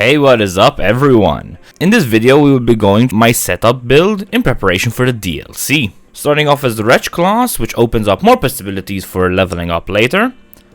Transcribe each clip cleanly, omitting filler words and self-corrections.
Hey, what is up everyone? In this video we will be going to my setup build in preparation for the DLC. Starting off as the Wretch class, which opens up more possibilities for leveling up later,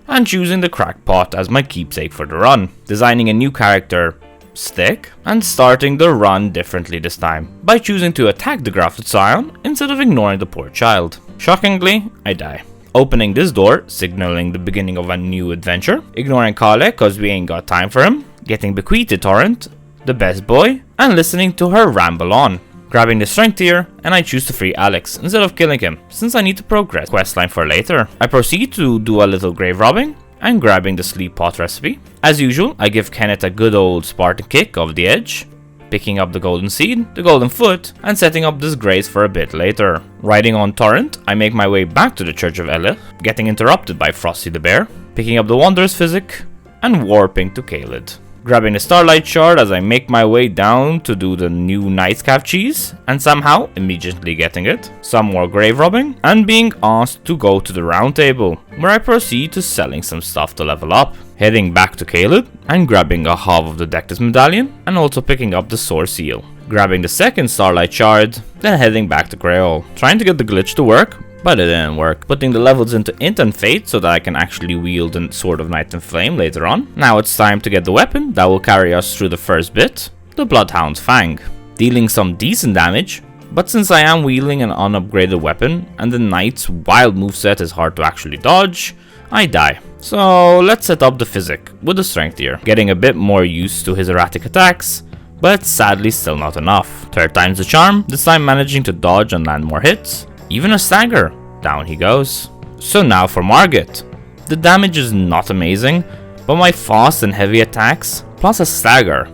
and choosing the Crackpot as my keepsake for the run. Designing a new character, Stick, and starting the run differently this time, by choosing to attack the grafted scion instead of ignoring the poor child. Shockingly, I die. Opening this door, signaling the beginning of a new adventure, ignoring Caelid cause we ain't got time for him, getting bequeathed to Torrent, the best boy, and listening to her ramble on. Grabbing the strength tier, and I choose to free Alex instead of killing him, since I need to progress questline for later. I proceed to do a little grave robbing, and grabbing the sleep pot recipe. As usual, I give Kenneth a good old Spartan kick off the edge, picking up the golden seed, the golden foot, and setting up this grace for a bit later. Riding on Torrent, I make my way back to the Church of Elith, getting interrupted by Frosty the Bear, picking up the Wanderer's Physic, and warping to Caelid. Grabbing the Starlight Shard as I make my way down to do the new Knight's Calf cheese, and somehow immediately getting it. Some more grave robbing, and being asked to go to the round table, where I proceed to selling some stuff to level up. Heading back to Caelid, and grabbing a half of the Dectus medallion, and also picking up the Sword Seal. Grabbing the second Starlight Shard, then heading back to Grail, trying to get the glitch to work, but it didn't work. Putting the levels into Int and Fate so that I can actually wield the Sword of Night and Flame later on. Now it's time to get the weapon that will carry us through the first bit, the Bloodhound's Fang. Dealing some decent damage, but since I am wielding an unupgraded weapon and the Knight's wild moveset is hard to actually dodge, I die. So let's set up the Physic with the Strength tier, getting a bit more used to his erratic attacks, but sadly still not enough. Third time's the charm, this time managing to dodge and land more hits. Even a stagger, down he goes. So now for Margit. The damage is not amazing, but my fast and heavy attacks, plus a stagger,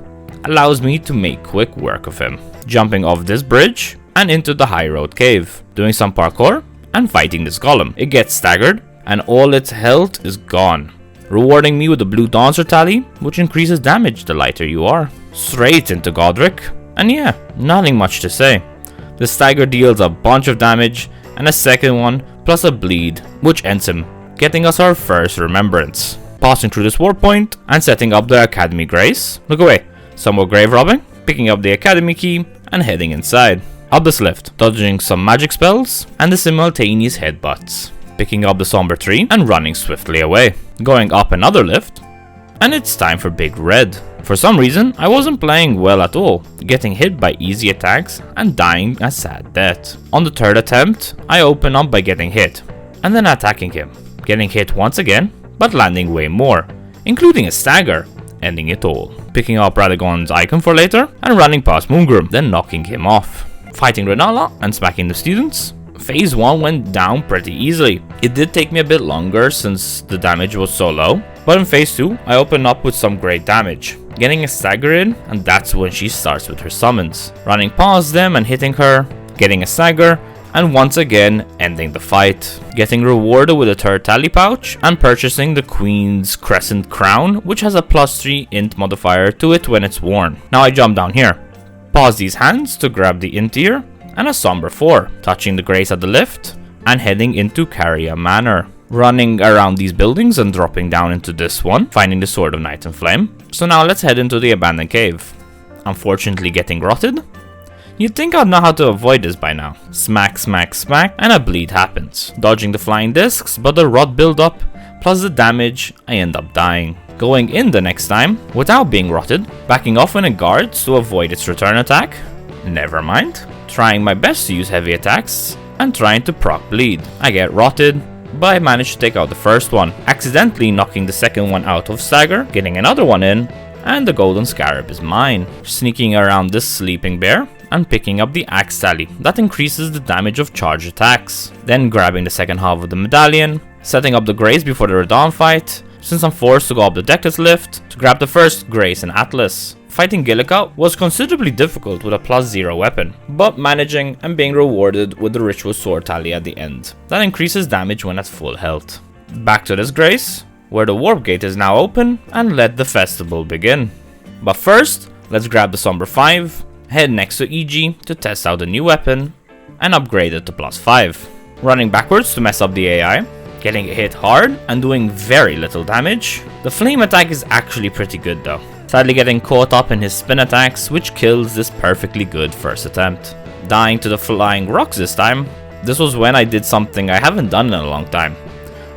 allows me to make quick work of him. Jumping off this bridge and into the High Road Cave, doing some parkour and fighting this golem. It gets staggered and all its health is gone, rewarding me with the blue dancer tally, which increases damage the lighter you are. Straight into Godric, and yeah, nothing much to say. The stagger deals a bunch of damage, and a second one, plus a bleed, which ends him, getting us our first remembrance. Passing through this war point, and setting up the Academy Grace. Look away, some more grave robbing, picking up the Academy key, and heading inside. Up this lift, dodging some magic spells, and the simultaneous headbutts. Picking up the Somber Tree, and running swiftly away. Going up another lift, and it's time for Big Red. For some reason, I wasn't playing well at all, getting hit by easy attacks and dying a sad death. On the third attempt, I open up by getting hit, and then attacking him, getting hit once again, but landing way more, including a stagger, ending it all. Picking up Radagon's icon for later, and running past Moongrim, then knocking him off. Fighting Renala and smacking the students. Phase 1 went down pretty easily. It did take me a bit longer since the damage was so low, but in phase 2 I opened up with some great damage, getting a stagger in, and that's when she starts with her summons. Running past them and hitting her, getting a stagger, and once again ending the fight. Getting rewarded with a third tally pouch, and purchasing the Queen's Crescent Crown, which has a +3 int modifier to it when it's worn. Now I jump down here, pause these hands to grab the int tier, and a Somber 4, touching the Grace at the lift, and heading into Caria Manor. Running around these buildings and dropping down into this one, finding the Sword of Night and Flame. So now let's head into the abandoned cave. Unfortunately getting rotted. You'd think I'd know how to avoid this by now. Smack, smack, smack, and a bleed happens. Dodging the flying discs, but the rot build up, plus the damage, I end up dying. Going in the next time, without being rotted, backing off when it guards to avoid its return attack. Never mind. Trying my best to use heavy attacks, and trying to proc bleed. I get rotted, but I managed to take out the first one, accidentally knocking the second one out of stagger, getting another one in, and the golden scarab is mine. Sneaking around this sleeping bear, and picking up the axe tally, that increases the damage of charge attacks. Then grabbing the second half of the medallion, setting up the Grace before the Radon fight, since I'm forced to go up the Dectus lift, to grab the first Grace and Atlas. Fighting Gillica was considerably difficult with a +0 weapon, but managing and being rewarded with the Ritual Sword tally at the end. That increases damage when at full health. Back to this Grace, where the Warp Gate is now open, and let the festival begin. But first, let's grab the Somber 5, head next to EG to test out the new weapon, and upgrade it to +5. Running backwards to mess up the AI, getting hit hard and doing very little damage. The flame attack is actually pretty good though. sadly getting caught up in his spin attacks, which kills this perfectly good first attempt. Dying to the flying rocks this time. This was when I did something I haven't done in a long time.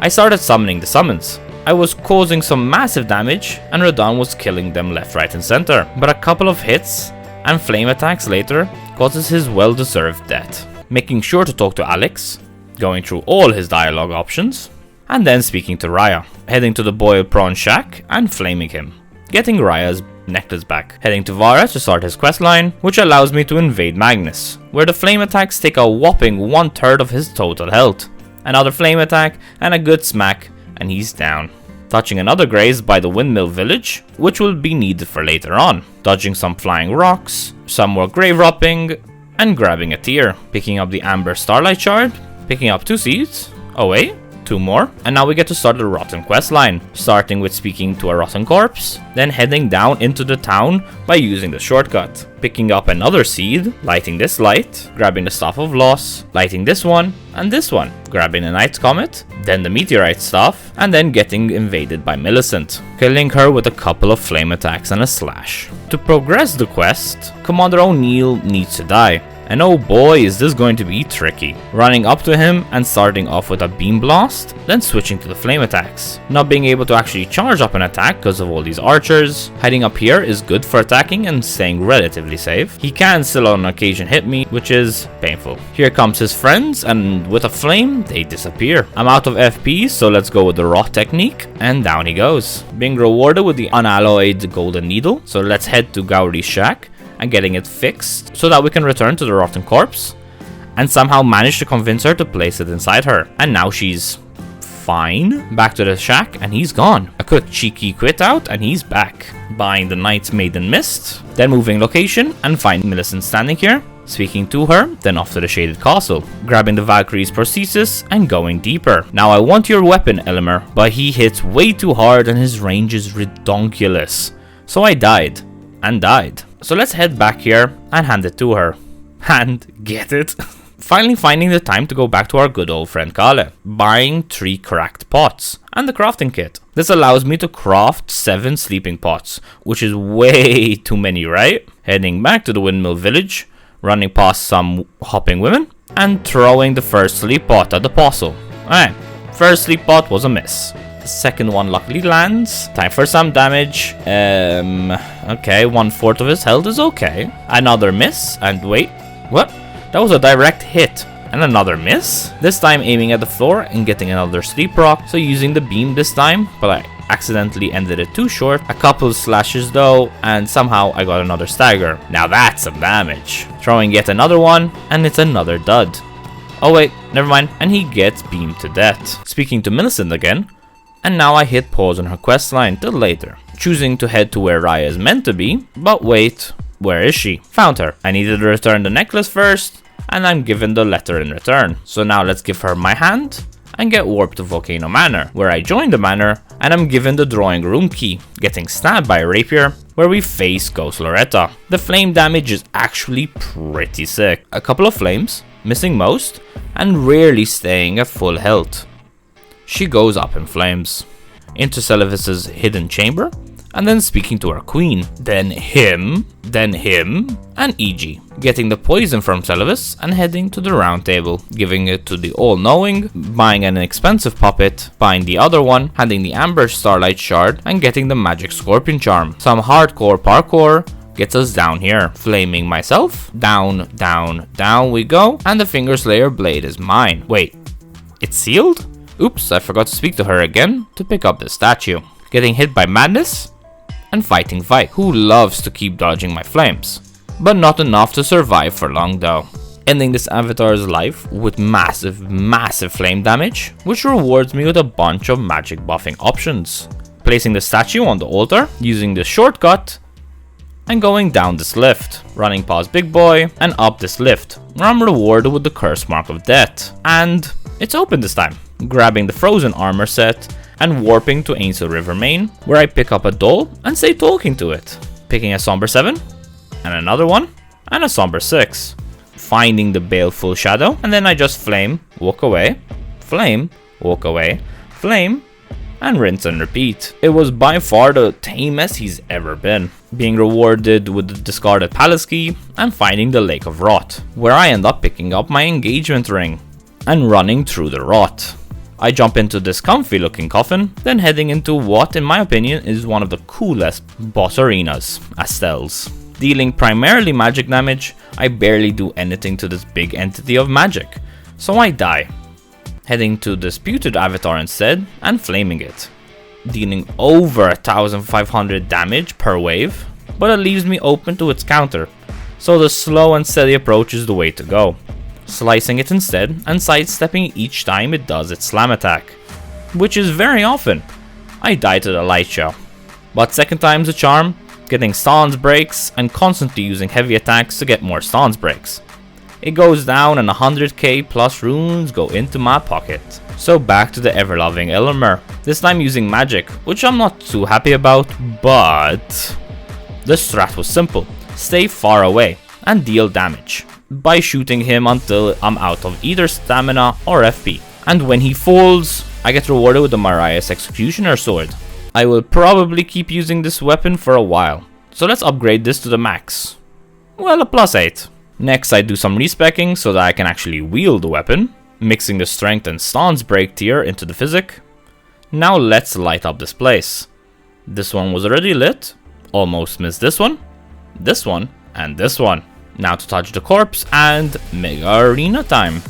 I started summoning the summons. I was causing some massive damage and Radahn was killing them left, right and center. But a couple of hits and flame attacks later causes his well-deserved death. Making sure to talk to Alex, going through all his dialogue options, and then speaking to Raya, heading to the boiled prawn shack and flaming him, getting Raya's necklace back, heading to Vara to start his questline, which allows me to invade Magnus, where the flame attacks take a whopping 1/3 of his total health. Another flame attack and a good smack and he's down. Touching another graze by the windmill village, which will be needed for later on, dodging some flying rocks, some more grave robbing, and grabbing a tear, picking up the amber starlight shard, picking up 2 seeds, oh wait, 2 more, and now we get to start the rotten questline, starting with speaking to a rotten corpse, then heading down into the town by using the shortcut, picking up another seed, lighting this light, grabbing the staff of loss, lighting this one, and this one, grabbing a night's comet, then the meteorite staff, and then getting invaded by Millicent, killing her with a couple of flame attacks and a slash. To progress the quest, Commander O'Neill needs to die. And oh boy is this going to be tricky. Running up to him and starting off with a beam blast, then switching to the flame attacks. Not being able to actually charge up an attack because of all these archers. Hiding up here is good for attacking and staying relatively safe. He can still on occasion hit me, which is painful. Here comes his friends and with a flame, they disappear. I'm out of FP, so let's go with the raw technique and down he goes. Being rewarded with the unalloyed golden needle, so let's head to Gauri's shack and getting it fixed so that we can return to the rotten corpse and somehow manage to convince her to place it inside her. And now she's fine. Back to the shack and he's gone. A quick cheeky quit out and he's back. Buying the Knight's Maiden Mist, then moving location and find Millicent standing here, speaking to her, then off to the Shaded Castle, grabbing the Valkyrie's prosthesis and going deeper. Now I want your weapon, Elmer, but he hits way too hard and his range is redonkulous. So I died. And died. So let's head back here and hand it to her. And get it? Finally finding the time to go back to our good old friend Caelid, buying 3 cracked pots and the crafting kit. This allows me to craft 7 sleeping pots, which is way too many, right? Heading back to the windmill village, running past some hopping women, and throwing the first sleep pot at the apostle. Alright, first sleep pot was a miss. The second one luckily lands. Time for some damage. Okay, 1/4 of his health is okay. Another miss, and wait, what? That was a direct hit. And another miss. This time aiming at the floor and getting another sleep rock. So using the beam this time, but I accidentally ended it too short. A couple slashes though, and somehow I got another stagger. Now that's some damage. Throwing yet another one, and it's another dud. Oh wait, never mind. And he gets beamed to death. Speaking to Millicent again. And now I hit pause on her questline till later, choosing to head to where Raya is meant to be, but wait, where is she? Found her. I needed to return the necklace first, and I'm given the letter in return. So now let's give her my hand, and get warped to Volcano Manor, where I join the manor, and I'm given the drawing room key, getting stabbed by a rapier, where we face Ghost Loretta. The flame damage is actually pretty sick. A couple of flames, missing most, and rarely staying at full health. She goes up in flames, into Celivis's hidden chamber, and then speaking to her queen, then him, and E.G. Getting the poison from Celivis and heading to the round table, giving it to the all-knowing, buying an expensive puppet, buying the other one, handing the amber starlight shard, and getting the magic scorpion charm. Some hardcore parkour gets us down here, flaming myself, down, down, down we go, and the Finger Slayer blade is mine. Wait, it's sealed? Oops, I forgot to speak to her again to pick up the statue. Getting hit by Madness and fighting Vike, who loves to keep dodging my flames, but not enough to survive for long though. Ending this avatar's life with massive flame damage, which rewards me with a bunch of magic buffing options. Placing the statue on the altar, using the shortcut, and going down this lift, running past Big Boy and up this lift, where I'm rewarded with the Curse Mark of Death. And it's open this time. Grabbing the frozen armor set and warping to Ainsel River Main, where I pick up a doll and stay talking to it. Picking a Somber 7, and another one, and a Somber 6. Finding the baleful shadow, and then I just flame, walk away, flame, walk away, flame, and rinse and repeat. It was by far the tamest he's ever been, being rewarded with the discarded palace key and finding the Lake of Rot, where I end up picking up my engagement ring and running through the rot. I jump into this comfy looking coffin, then heading into what in my opinion is one of the coolest boss arenas, Astell's. Dealing primarily magic damage, I barely do anything to this big entity of magic, so I die. Heading to Disputed Avatar instead and flaming it, dealing over 1500 damage per wave, but it leaves me open to its counter, so the slow and steady approach is the way to go, slicing it instead and sidestepping each time it does its slam attack, which is very often. I die to the light show, but second time's a charm, getting stance breaks and constantly using heavy attacks to get more stance breaks. It goes down and 100k plus runes go into my pocket. So back to the ever-loving Elmer, this time using magic, which I'm not too happy about, but the strat was simple: stay far away and deal damage by shooting him until I'm out of either stamina or FP. And when he falls, I get rewarded with the Mariah's Executioner Sword. I will probably keep using this weapon for a while, so let's upgrade this to the max. Well, a +8. Next I do some respecking so that I can actually wield the weapon, mixing the strength and stance break tier into the physic. Now let's light up this place. This one was already lit, almost missed this one, and this one. Now to touch the corpse and mega arena time.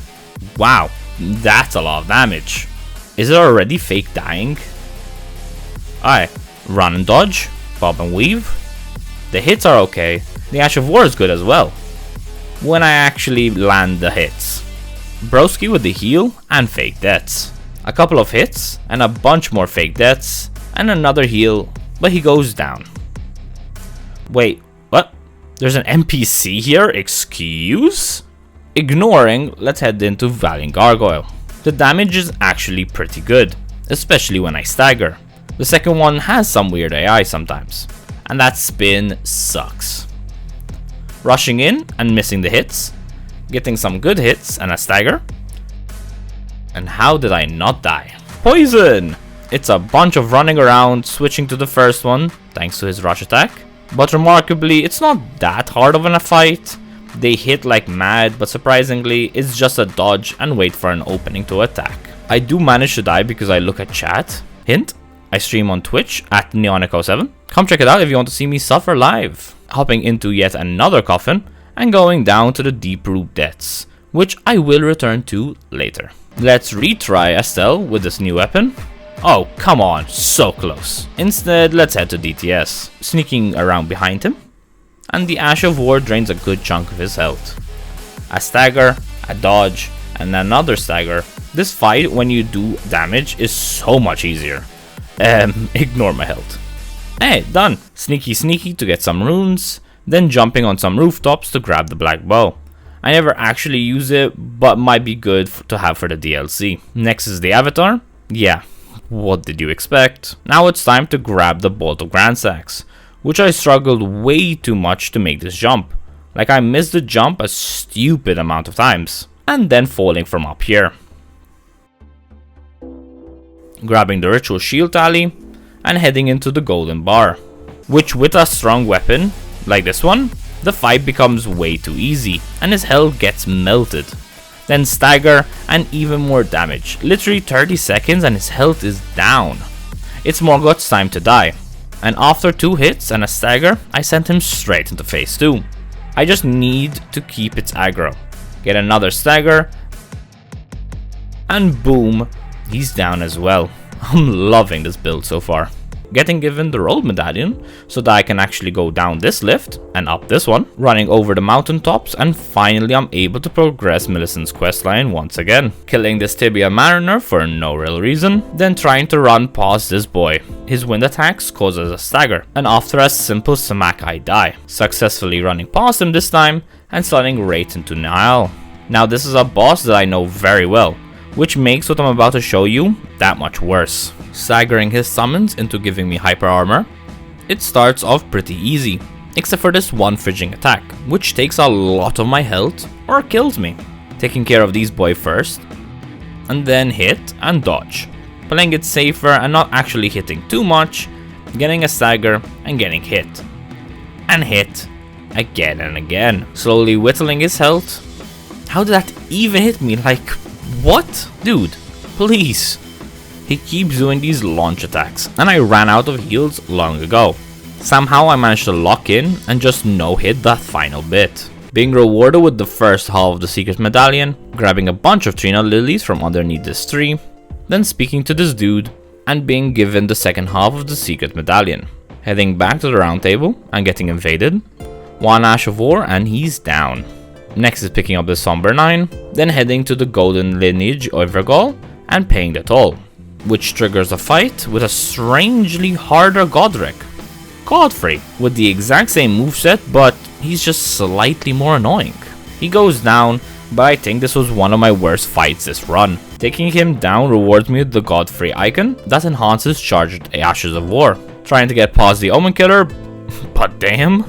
Wow, that's a lot of damage. Is it already fake dying? Aye, run and dodge, bob and weave. The hits are okay, the Ash of War is good as well, when I actually land the hits. Broski with the heal and fake deaths. A couple of hits and a bunch more fake deaths and another heal, but he goes down. Wait, what? There's an NPC here? Excuse? Ignoring, let's head into Valiant Gargoyle. The damage is actually pretty good, especially when I stagger. The second one has some weird AI sometimes, and that spin sucks. Rushing in and missing the hits, getting some good hits and a stagger. And how did I not die? Poison! It's a bunch of running around, switching to the first one, thanks to his rush attack. But remarkably, it's not that hard of a fight. They hit like mad, but surprisingly, it's just a dodge and wait for an opening to attack. I do manage to die because I look at chat. Hint, I stream on Twitch at Neonico7. Come check it out if you want to see me suffer live. Hopping into yet another coffin and going down to the deep root depths, which I will return to later. Let's retry Estelle with this new weapon. Oh, come on, so close. Instead, let's head to DTS, sneaking around behind him, and the Ash of War drains a good chunk of his health. A stagger, a dodge, and another stagger. This fight, when you do damage, is so much easier. Ignore my health. Hey, done. Sneaky to get some runes, then jumping on some rooftops to grab the black bow. I never actually use it, but might be good to have for the DLC. Next is the Avatar. Yeah, what did you expect? Now it's time to grab the Bolt of Grandsax, which I struggled way too much to make this jump. Like I missed the jump a stupid amount of times, and then falling from up here. Grabbing the Ritual Shield Tally, and heading into the Golden Bar, which with a strong weapon, like this one, the fight becomes way too easy, and his health gets melted. Then stagger, and even more damage, literally 30 seconds and his health is down. It's Morgoth's time to die, and after 2 hits and a stagger, I sent him straight into phase 2. I just need to keep its aggro, get another stagger, and boom, he's down as well. I'm loving this build so far. Getting given the roll medallion so that I can actually go down this lift and up this one, running over the mountaintops, and finally I'm able to progress Millicent's questline once again. Killing this Tibia Mariner for no real reason, then trying to run past this boy. His wind attacks causes a stagger, and after a simple smack I die, successfully running past him this time and sliding right into Niall. Now this is a boss that I know very well, which makes what I'm about to show you that much worse. Staggering his summons into giving me hyper armor. It starts off pretty easy, except for this one fridging attack, which takes a lot of my health or kills me. Taking care of these boys first, and then hit and dodge. playing it safer and not actually hitting too much, getting a stagger and getting hit. And hit again and again, slowly whittling his health. How did that even hit me? Like, what? Dude, please. He keeps doing these launch attacks, and I ran out of heals long ago. Somehow I managed to lock in and just no-hit that final bit. Being rewarded with the first half of the secret medallion, grabbing a bunch of Trina lilies from underneath this tree, then speaking to this dude, and being given the second half of the secret medallion. Heading back to the round table and getting invaded. One Ash of War and he's down. Next is picking up the Somber 9, then heading to the golden lineage Overgall and paying the toll, which triggers a fight with a strangely harder Godric. Godfrey, with the exact same moveset, but he's just slightly more annoying. He goes down, but I think this was one of my worst fights this run. Taking him down rewards me with the Godfrey icon that enhances charged Ashes of War. Trying to get past the Omen Killer, but damn.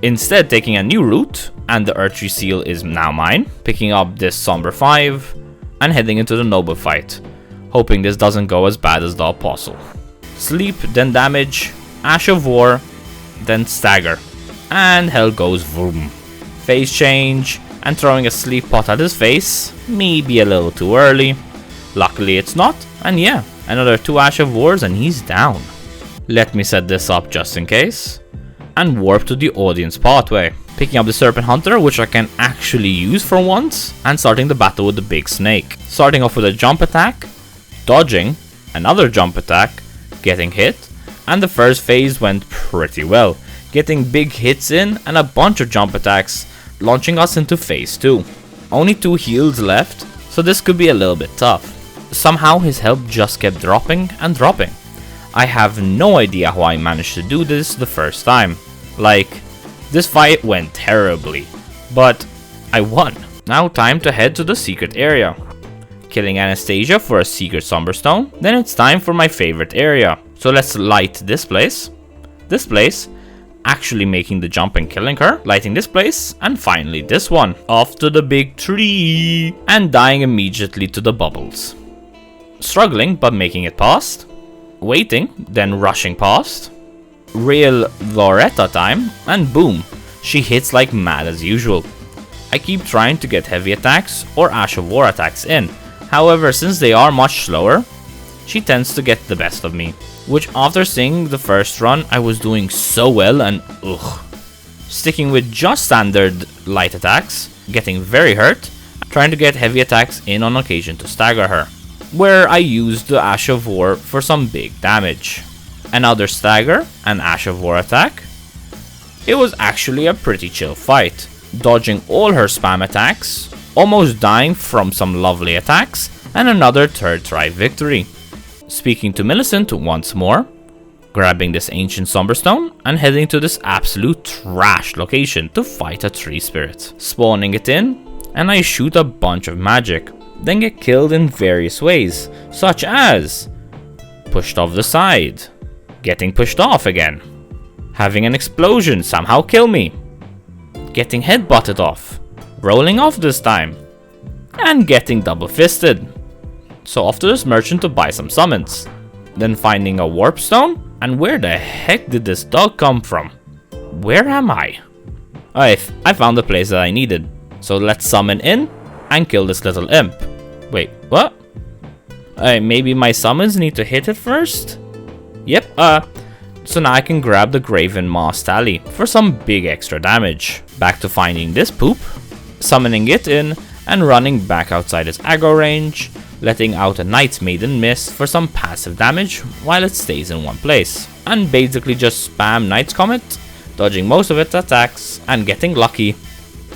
Instead taking a new route, and the Erdtree seal is now mine, picking up this Somber 5, and heading into the Noble fight, hoping this doesn't go as bad as the Apostle. Sleep, then damage, Ash of War, then stagger, and hell goes vroom. Phase change, and throwing a sleep pot at his face, maybe a little too early. Luckily it's not, and yeah, another 2 Ash of Wars and he's down. Let me set this up just in case, and warp to the audience pathway, picking up the Serpent Hunter, which I can actually use for once, and starting the battle with the big snake. Starting off with a jump attack, dodging, another jump attack, getting hit, and the first phase went pretty well, getting big hits in and a bunch of jump attacks, launching us into phase 2. Only 2 heals left, so this could be a little bit tough. Somehow his health just kept dropping and dropping. I have no idea how I managed to do this the first time. Like, this fight went terribly, but I won. Now time to head to the secret area. Killing Anastasia for a secret Somberstone, then it's time for my favorite area. So let's light this place, actually making the jump and killing her, lighting this place, and finally this one. Off to the big tree, and dying immediately to the bubbles. Struggling but making it past. Waiting, then rushing past. Real Loretta time, and boom, she hits like mad as usual. I keep trying to get heavy attacks or Ash of War attacks in, however since they are much slower, she tends to get the best of me, which after seeing the first run I was doing so well and ugh. Sticking with just standard light attacks, getting very hurt, trying to get heavy attacks in on occasion to stagger her, where I used the Ash of War for some big damage. Another stagger, an Ash of War attack. It was actually a pretty chill fight, dodging all her spam attacks, almost dying from some lovely attacks, and another third try victory. Speaking to Millicent once more, grabbing this ancient Somberstone and heading to this absolute trash location to fight a tree spirit. Spawning it in, and I shoot a bunch of magic, then get killed in various ways, such as pushed off the side, getting pushed off again, having an explosion somehow kill me, getting headbutted off, rolling off this time, and getting double fisted. So off to this merchant to buy some summons, then finding a warp stone, and where the heck did this dog come from? Where am I? I found the place that I needed, so let's summon in and kill this little imp. Wait, what? Maybe my summons need to hit it first? Yep, so now I can grab the Graven Moss Tally for some big extra damage. Back to finding this poop, summoning it in, and running back outside its aggro range, letting out a Night's Maiden Mist for some passive damage while it stays in one place. And basically just spam Knight's Comet, dodging most of its attacks, and getting lucky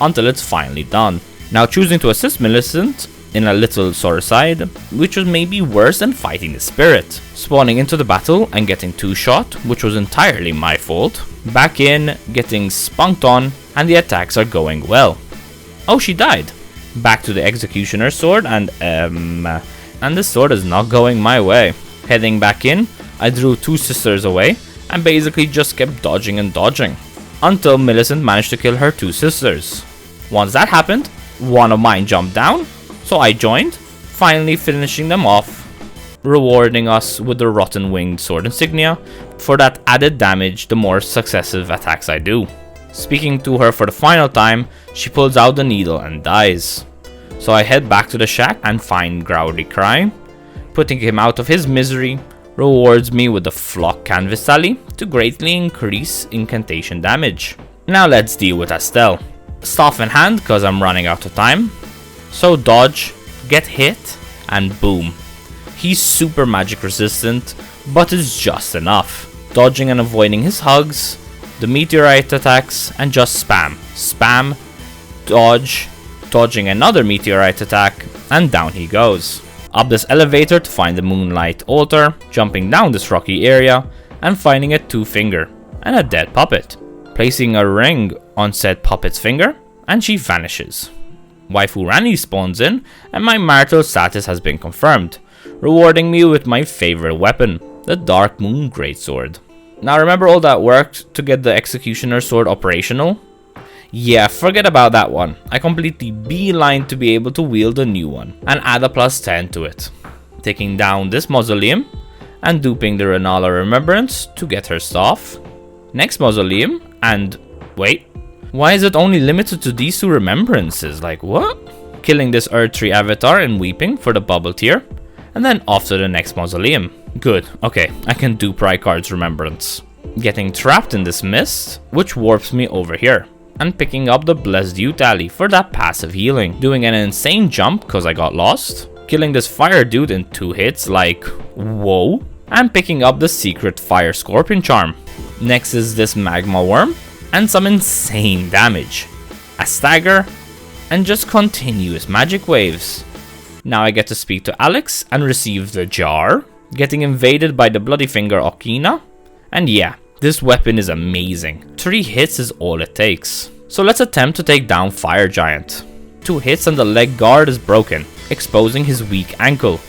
until it's finally done. Now choosing to assist Millicent in a little suicide, which was maybe worse than fighting the spirit. Spawning into the battle and getting 2-shot, which was entirely my fault. Back in, getting spunked on, and the attacks are going well. Oh, she died. Back to the Executioner's sword, and the sword is not going my way. Heading back in, I drew 2 sisters away, and basically just kept dodging and dodging, until Millicent managed to kill her 2 sisters. Once that happened, one of mine jumped down, so I joined, finally finishing them off. rewarding us with the Rotten Winged Sword insignia for that added damage the more successive attacks I do. Speaking to her for the final time, she pulls out the needle and dies. So I head back to the shack and find Haligtree, putting him out of his misery, rewards me with the Flock Canvas Tally to greatly increase incantation damage. Now let's deal with Estelle. Staff in hand cause I'm running out of time. So dodge, get hit, and boom. He's super magic resistant, but it's just enough. Dodging and avoiding his hugs, the meteorite attacks, and just spam. Spam, dodge, dodging another meteorite attack, and down he goes. Up this elevator to find the Moonlight Altar, jumping down this rocky area, and finding a 2-finger and a dead puppet. Placing a ring on said puppet's finger, and she vanishes. Waifu Rani spawns in, and my marital status has been confirmed, rewarding me with my favorite weapon, the Dark Moon Greatsword. Now remember all that work to get the Executioner Sword operational? Yeah, forget about that one. I completely beeline to be able to wield a new one and add a +10 to it. Taking down this mausoleum and duping the Renala Remembrance to get her staff. Next mausoleum and wait, why is it only limited to these 2 remembrances? Like what? Killing this Erdtree avatar and weeping for the bubble tier and then off to the next mausoleum. Good, okay, I can dupe Rykard's Remembrance. Getting trapped in this mist, which warps me over here. And picking up the Blessed You tally for that passive healing. Doing an insane jump cause I got lost. Killing this fire dude in 2 hits like whoa. And picking up the secret fire scorpion charm. Next is this magma worm and some insane damage. A stagger and just continuous magic waves. Now I get to speak to Alex and receive the jar. Getting invaded by the Bloody Finger Okina. And yeah, this weapon is amazing. 3 hits is all it takes. So let's attempt to take down Fire Giant. 2 hits and the leg guard is broken, exposing his weak ankle.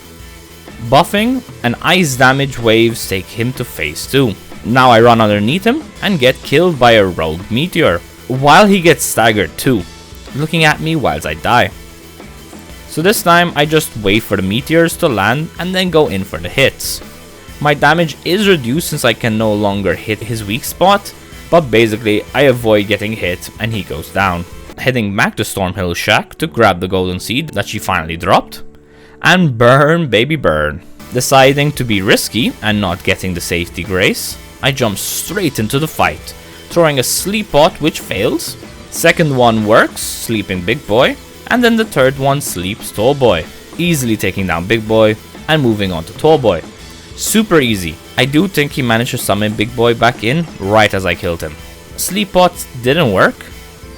Buffing and ice damage waves take him to phase 2. Now I run underneath him and get killed by a rogue meteor, while he gets staggered too, looking at me whilst I die. So this time I just wait for the meteors to land and then go in for the hits. My damage is reduced since I can no longer hit his weak spot, but basically I avoid getting hit and he goes down. Heading back to Stormhill Shack to grab the golden seed that she finally dropped, and burn baby burn. Deciding to be risky and not getting the safety grace, I jump straight into the fight, throwing a sleep pot which fails. Second one works, sleeping big boy, and then the third one sleeps tall boy, easily taking down big boy and moving on to tall boy. Super easy. I do think he managed to summon Big Boy back in right as I killed him. Sleep pot didn't work.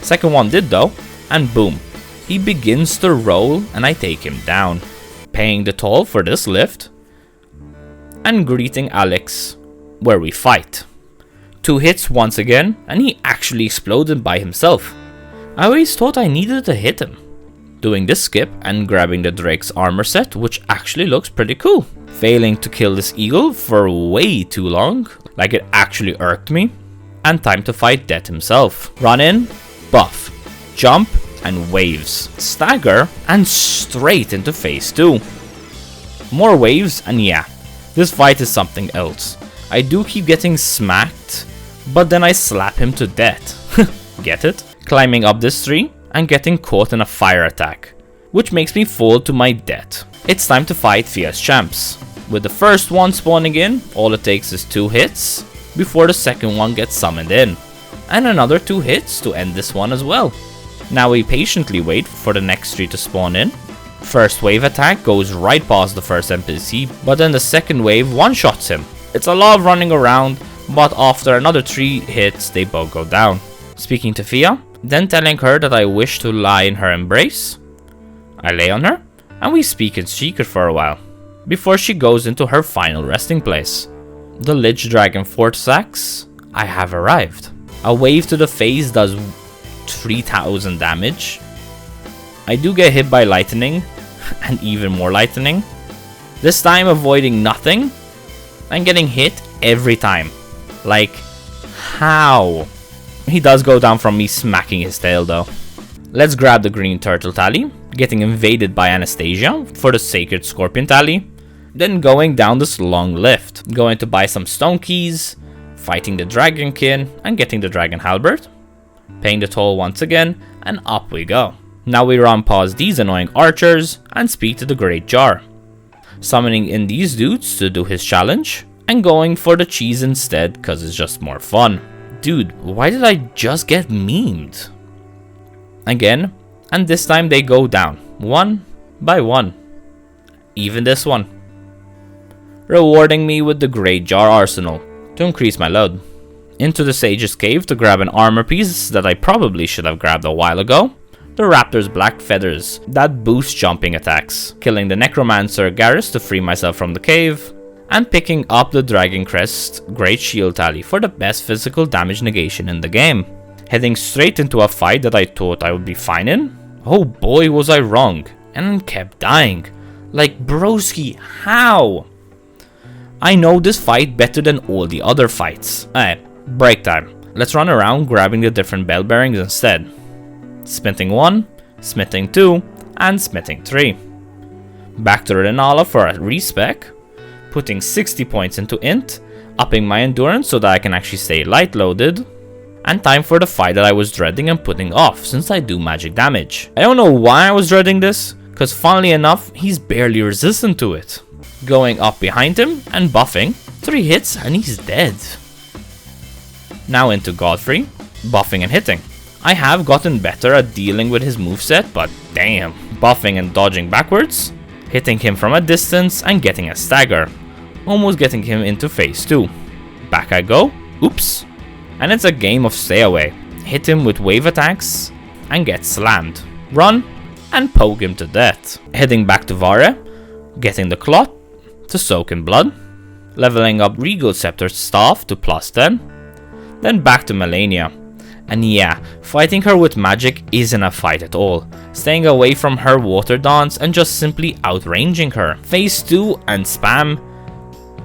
Second one did though, and boom. He begins to roll and I take him down. Paying the toll for this lift. And greeting Alex, where we fight. 2 hits once again and he actually exploded by himself. I always thought I needed to hit him. Doing this skip and grabbing the Drake's armor set, which actually looks pretty cool. Failing to kill this eagle for way too long, like it actually irked me. And time to fight Death himself. Run in, buff, jump, and waves. Stagger, and straight into phase 2. More waves, and yeah, this fight is something else. I do keep getting smacked, but then I slap him to death. Get it? Climbing up this tree and getting caught in a fire attack, which makes me fall to my death. It's time to fight Fierce Champs. With the first one spawning in, all it takes is 2 hits before the second one gets summoned in, and another 2 hits to end this one as well. Now we patiently wait for the next 3 to spawn in. First wave attack goes right past the first NPC, but then the second wave one-shots him. It's a lot of running around, but after another 3 hits they both go down. Speaking to Fia, then telling her that I wish to lie in her embrace. I lay on her, and we speak in secret for a while, before she goes into her final resting place. The Lich Dragon Forsax, I have arrived. A wave to the face does 3000 damage. I do get hit by lightning, and even more lightning. This time avoiding nothing, and getting hit every time. Like, how? He does go down from me smacking his tail though. Let's grab the green turtle tally, getting invaded by Anastasia for the sacred scorpion tally. then going down this long lift, going to buy some stone keys, fighting the dragonkin and getting the dragon halberd, paying the toll once again, and up we go. Now we run past these annoying archers and speak to the Great Jar, summoning in these dudes to do his challenge, and going for the cheese instead cause it's just more fun. Dude, why did I just get memed? Again, and this time they go down, one by one. Even this one. Rewarding me with the Great Jar arsenal to increase my load. Into the Sage's Cave to grab an armor piece that I probably should have grabbed a while ago. The Raptor's black feathers that boost jumping attacks. Killing the Necromancer Garrus to free myself from the cave. And picking up the Dragon Crest Great Shield Tally for the best physical damage negation in the game. Heading straight into a fight that I thought I would be fine in. Oh boy was I wrong. And kept dying. Like broski, how? I know this fight better than all the other fights. Break time. Let's run around grabbing the different bell bearings instead. Smithing 1, smithing 2, and smithing 3. Back to Renala for a respec. Putting 60 points into int, upping my endurance so that I can actually stay light loaded. And time for the fight that I was dreading and putting off since I do magic damage. I don't know why I was dreading this, cause funnily enough, he's barely resistant to it. Going up behind him and buffing, 3 hits and he's dead. Now into Godfrey, buffing and hitting. I have gotten better at dealing with his moveset, but damn, buffing and dodging backwards, hitting him from a distance and getting a stagger, almost getting him into phase 2. Back I go, oops, and it's a game of stay away. Hit him with wave attacks and get slammed, run and poke him to death. Heading back to Vare, getting the cloth to soak in blood, leveling up Regal Scepter's staff to +10, then back to Malenia. And yeah, fighting her with magic isn't a fight at all, staying away from her water dance and just simply outranging her. Phase 2 and spam,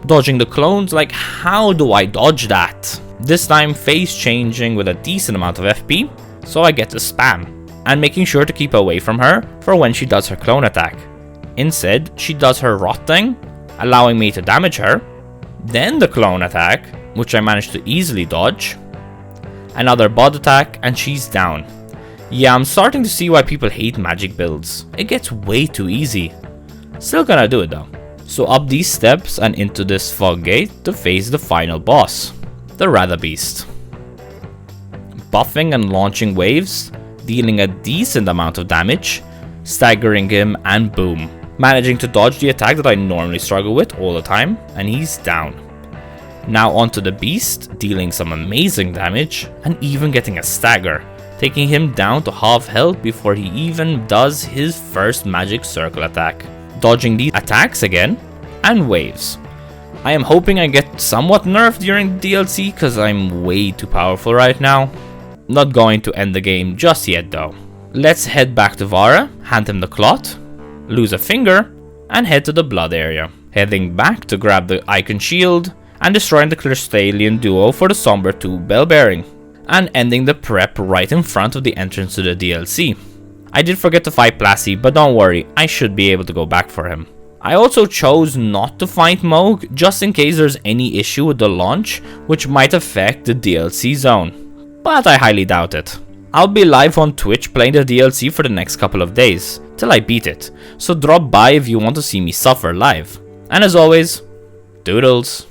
dodging the clones, like how do I dodge that? This time phase changing with a decent amount of FP, so I get to spam, and making sure to keep away from her for when she does her clone attack. Instead, she does her rot thing, allowing me to damage her, then the clone attack, which I managed to easily dodge, another bod attack, and she's down. Yeah, I'm starting to see why people hate magic builds. It gets way too easy. Still gonna do it though. So up these steps and into this fog gate to face the final boss, the Ratha Beast. Buffing and launching waves, dealing a decent amount of damage, staggering him, and boom. Managing to dodge the attack that I normally struggle with all the time, and he's down. Now onto the beast, dealing some amazing damage, and even getting a stagger, taking him down to half health before he even does his first magic circle attack. Dodging these attacks again, and waves. I am hoping I get somewhat nerfed during the DLC, cause I'm way too powerful right now. Not going to end the game just yet though. Let's head back to Vara, hand him the cloth, lose a finger, and head to the blood area. Heading back to grab the icon shield, and destroying the Crystalian duo for the Somber 2 bell bearing, and ending the prep right in front of the entrance to the DLC. I did forget to fight Plassie, but don't worry, I should be able to go back for him. I also chose not to fight Moog, just in case there's any issue with the launch, which might affect the DLC zone, but I highly doubt it. I'll be live on Twitch playing the DLC for the next couple of days, till I beat it, so drop by if you want to see me suffer live. And as always, doodles.